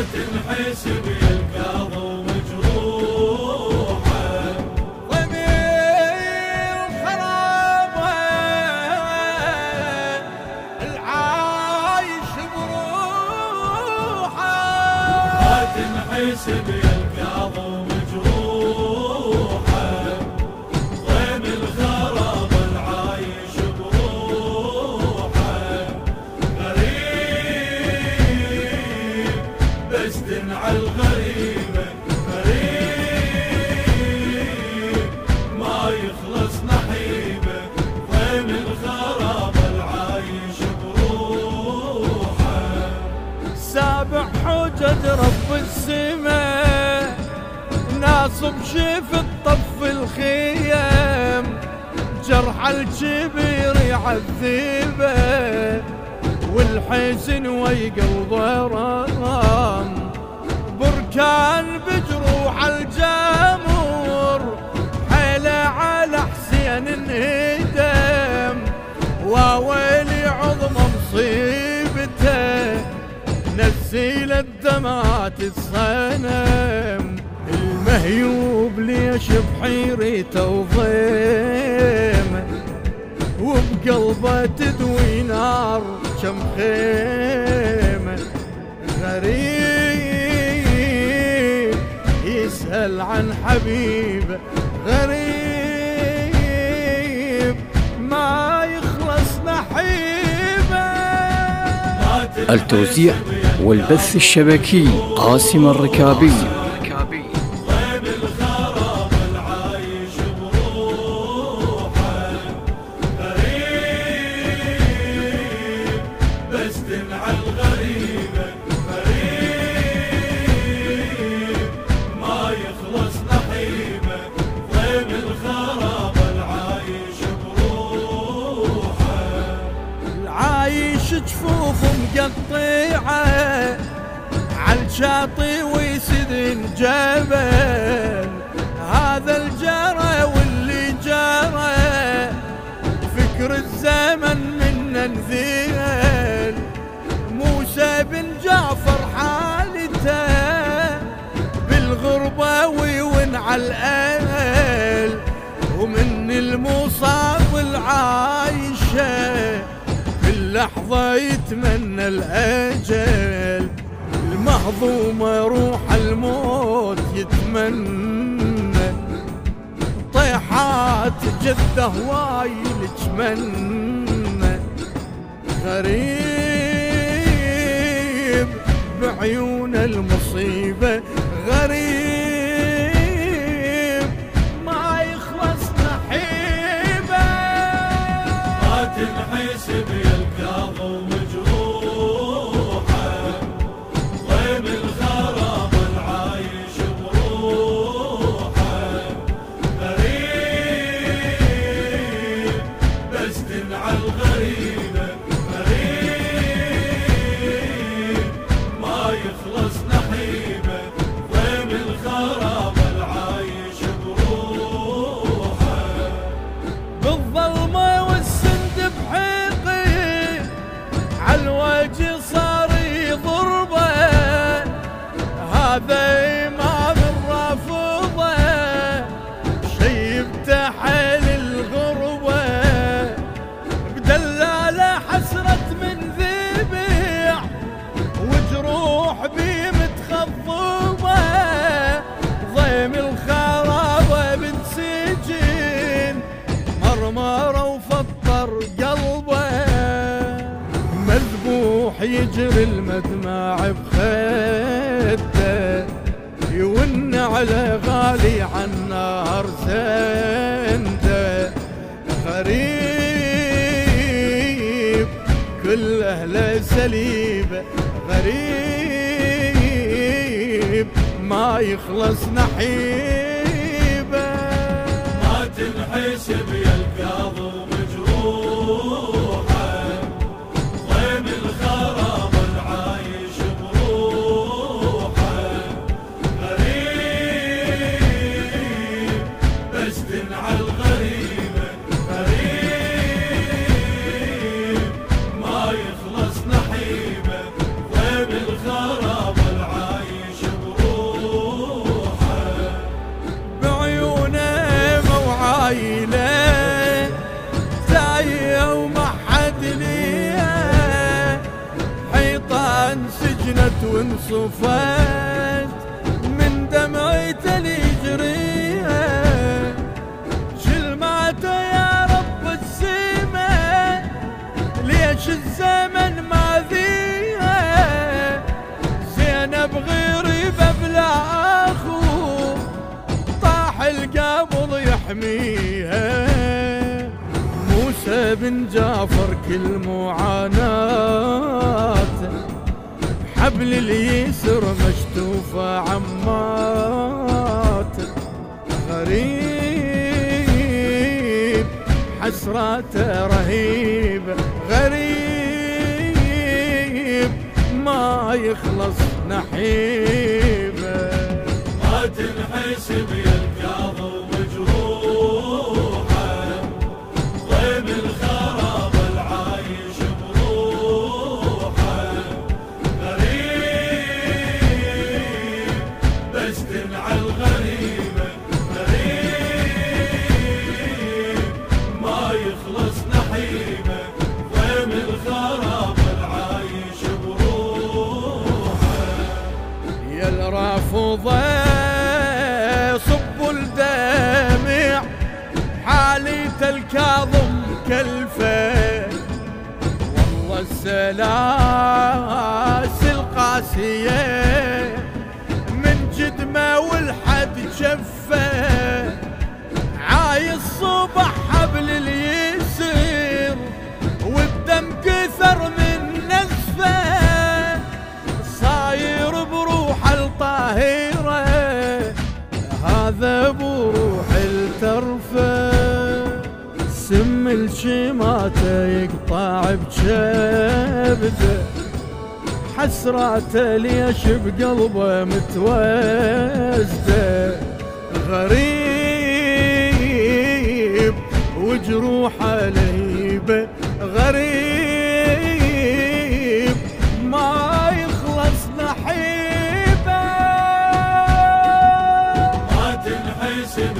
تنحسب يا القاضي مجروحه ضمير خرابه العايش بروحه ما تنحسب يا القاضي مجروحه ضيم الخراب العايش بروحه غريب بس تنعى الغريبه غريب ما يخلص نحيبه ضيم الخراب العايش بروحه سابع حجج رب السماء ناصب شيف الطف الخيام جرح الكبير يعذبه والحزن ويقلبه رام بركان بجروح الجمهور حيله على حسين انهدم وويلي عظم مصيبته نزيل الدمعات الصنم المهيوب ليش بحيرته وضيمه وبقلبه تدوي نار كم خيمه غريب يسأل عن حبيبه غريب ما يخلص نحيبه. التوزيع والبث الشبكي قاسم الركابي. ضيم الخراب العايش بروحه غريب بس تنعى الغريبه غريب ما يخلص نحيبه ضيم الخراب العايش بروحه العايش جفوف مقطعه عالشاطئ ويسد جبل هذا الجرى واللي جرى فكر الزمن منا انذيل موسى بن جعفر حالته بالغربة ويونع الأهل ومن المصاب العايشة في اللحظة يتمنى الأجل المهضومة روح الموت يتمنى طيحات جده وايل تمنى غريب بعيون المصيبة غريب ما يخلص نحيبه. ما تنحسب يا القاضي مجروحه ضيم الخراب العايش بروحه غريب بس تنعى الغريبه غريب ما يخلص نحيبه ضيم الخراب العايش بروحه بالظلمة والسند بحيقي عالوجه صار يضربه هذا إمام الرافضة شيبته حيل الغربة بدلالة حسرة من ذبيع وجروح بيه متخضبة ضيم الخرابة بنسجين مرمرة وفطر قلبه مذبوح يجري المدمع بخده يون على غالي عالنار سنده غريب كل اهله سليبه غريب ما يخلص نحيبه. ما تنحسب يا القاضي مجروحه ضيم الخراب العايش بروحه غريب بس تنعى الغريبه غريب ما يخلص نحيبه ضيم الخراب العايش انسجنت وانصفت من دمعته اللي يجريها، شلماته يا رب السما ليش الزمن ما ذيها، زينب غريبة بلا اخو طاح القبض يحميها، موسى بن جعفر كل معاناة حبل اليسر مشتوفة عمات، غريب حسراته رهيبة، غريب ما يخلص نحيبه، ما تنحسب يا الكاظم مجروحه، ضيم الخراب العايش بروحه، غريب بس تنعى الغريبه، غريب ما يخلص نحيبه، ضيم الخراب العايش بروحه. يا الرافضة صبوا الدمع حالية الكاظم كلفة، والله السلاسل قاسية من جدمة والحد جفة، عايز صبح حبل اليسر والدم كثر من نزفه، صاير بروح الطاهرة هذا بروح الترفة، سم الشماتة يقطع بجبده، حسراته ليش بقلبه متوزده، غريب وجروحه لهيبة، غريب ما يخلص نحيبه، ما تنحسب